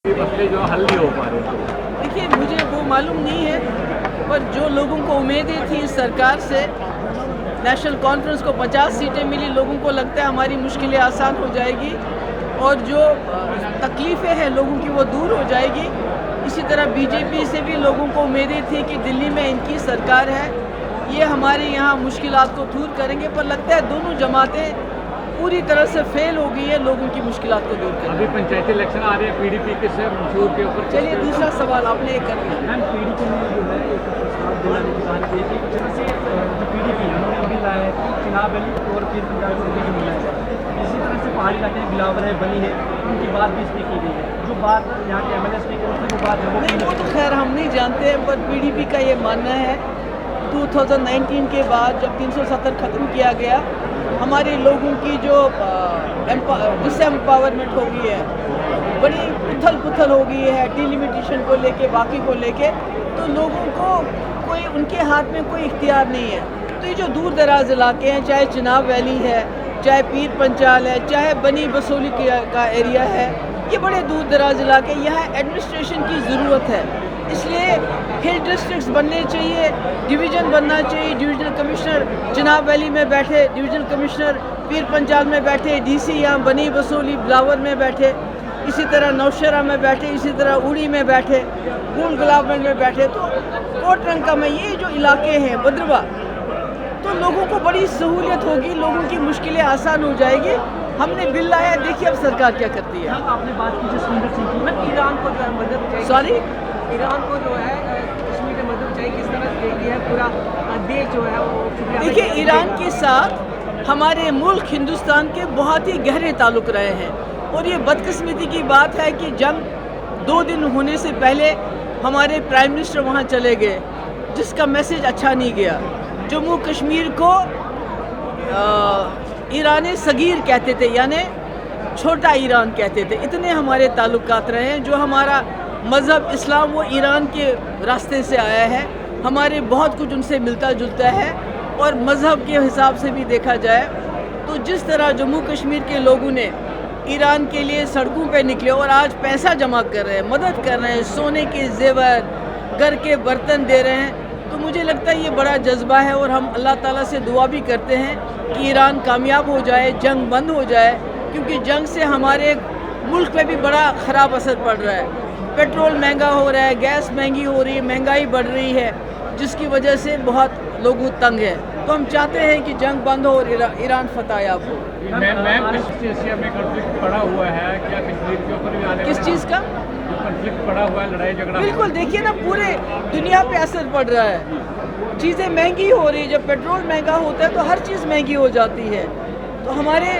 मसले जो हल नहीं हो पा रहे। देखिए, मुझे वो मालूम नहीं है, पर जो लोगों को उम्मीदें थी इस सरकार से, नेशनल कॉन्फ्रेंस को 50 सीटें मिली, लोगों को लगता है हमारी मुश्किलें आसान हो जाएगी और जो तकलीफ़ें हैं लोगों की वो दूर हो जाएगी। इसी तरह बीजेपी से भी लोगों को उम्मीदें थी कि दिल्ली में इनकी सरकार है, ये हमारे यहाँ मुश्किलात को दूर करेंगे, पर लगता है दोनों जमातें पूरी तरह से फेल हो गई है लोगों की मुश्किलात को दूर करने। अभी पंचायती इलेक्शन आ रहे हैं, पीडीपी के से मंशूर के ऊपर। चलिए, दूसरा सवाल आपने एक कर लिया। मैम, पीडीपी ने जो है एक प्रस्ताव दिलाने की बात की कि जैसे जो पीडीपी है उन्होंने अभी लाया है कि चुनाव वैली और फिर पंजाब से जो मिला है, इसी तरह से पहाड़ी इलाके में बिलावर है, बनी है, उनकी बात भी इसमें की गई है। जो बात यहाँ के एमएलए स्पीकर की वो बात है वो नहीं, वो तो खैर हम नहीं जानते हैं, पर पीडीपी का ये मानना है 2019 के बाद जब 370 ख़त्म किया गया, हमारे लोगों की जो डिसएम्पावरमेंट हो गई है, बड़ी उथल पुथल हो गई है डिलिमिटेशन को लेके, बाकी को लेके, तो लोगों को कोई उनके हाथ में कोई इख्तियार नहीं है। तो ये जो दूर दराज इलाके हैं, चाहे चिनाब वैली है, चाहे पीर पंचाल है, चाहे बनी बसोली का एरिया है, ये बड़े दूर दराज इलाके, यहाँ एडमिनिस्ट्रेशन की ज़रूरत है। इसलिए हिल डिस्ट्रिक्ट्स बनने चाहिए, डिवीज़न बनना चाहिए, डिविजनल कमिश्नर चिनाब वैली में बैठे, डिविजनल कमिश्नर पीर पंचाल में बैठे, डीसी यहाँ बनी बसोली बिलावर में बैठे, इसी तरह नौशहरा में बैठे, इसी तरह उड़ी में बैठे, गुल गुलाबगंज में बैठे, तो कोटरंका में ये जो इलाके हैं बद्रवा, तो लोगों को बड़ी सहूलियत होगी, लोगों की मुश्किलें आसान हो जाएगी। हमने बिल लाया, देखिए अब सरकार क्या करती है। आपने बात की जसविंदर सिंह की, मैं ईरान को जो है मदद चाहिए, सॉरी, ईरान को जो है कश्मीर में मदद चाहिए, किस तरह चाहिए है पूरा देश जो है वो शुक्रिया। देखिए, ईरान के साथ हमारे मुल्क हिंदुस्तान के बहुत ही गहरे ताल्लुक़ रहे हैं और ये बदकिस्मती की बात है कि जंग 2 दिन होने से पहले हमारे प्राइम मिनिस्टर वहाँ चले गए, जिसका मैसेज अच्छा नहीं गया। जम्मू कश्मीर को ईरान सगीर कहते थे, यानी छोटा ईरान कहते थे। इतने हमारे ताल्लुकात रहे हैं। जो हमारा मज़हब इस्लाम वो ईरान के रास्ते से आया है, हमारे बहुत कुछ उनसे मिलता जुलता है। और मज़हब के हिसाब से भी देखा जाए तो जिस तरह जम्मू कश्मीर के लोगों ने ईरान के लिए सड़कों पे निकले और आज पैसा जमा कर रहे हैं, मदद कर रहे हैं, सोने के जेवर, घर के बर्तन दे रहे हैं, तो मुझे लगता है ये बड़ा जज्बा है। और हम अल्लाह ताला से दुआ भी करते हैं कि ईरान कामयाब हो जाए, जंग बंद हो जाए, क्योंकि जंग से हमारे मुल्क पे भी बड़ा ख़राब असर पड़ रहा है। पेट्रोल महंगा हो रहा है, गैस महंगी हो रही है, महंगाई बढ़ रही है, जिसकी वजह से बहुत लोग तंग हैं। तो हम चाहते हैं कि जंग बंद हो और ईरान फतेहयाब हो। मैम, एशिया में कॉन्फ्लिक्ट पड़ा हुआ है, क्या कश्मीर के ऊपर भी आने किस चीज़ का कॉन्फ्लिक्ट पड़ा हुआ है, लड़ाई झगड़ा? बिल्कुल, देखिए ना, पूरे दुनिया पे असर पड़ रहा है, चीज़ें महंगी हो रही है। जब पेट्रोल महंगा होता है तो हर चीज़ महंगी हो जाती है। तो हमारे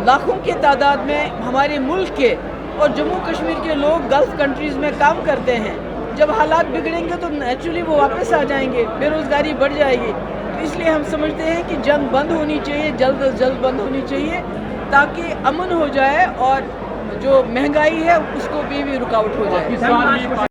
लाखों के तादाद में हमारे मुल्क के और जम्मू कश्मीर के लोग गल्फ़ कंट्रीज़ में काम करते हैं। जब हालात बिगड़ेंगे तो नेचुरली वो वापस आ जाएंगे, बेरोज़गारी बढ़ जाएगी। तो इसलिए हम समझते हैं कि जंग बंद होनी चाहिए, जल्द अज जल्द बंद होनी चाहिए, ताकि अमन हो जाए और जो महंगाई है उसको भी रुकावट हो जाए।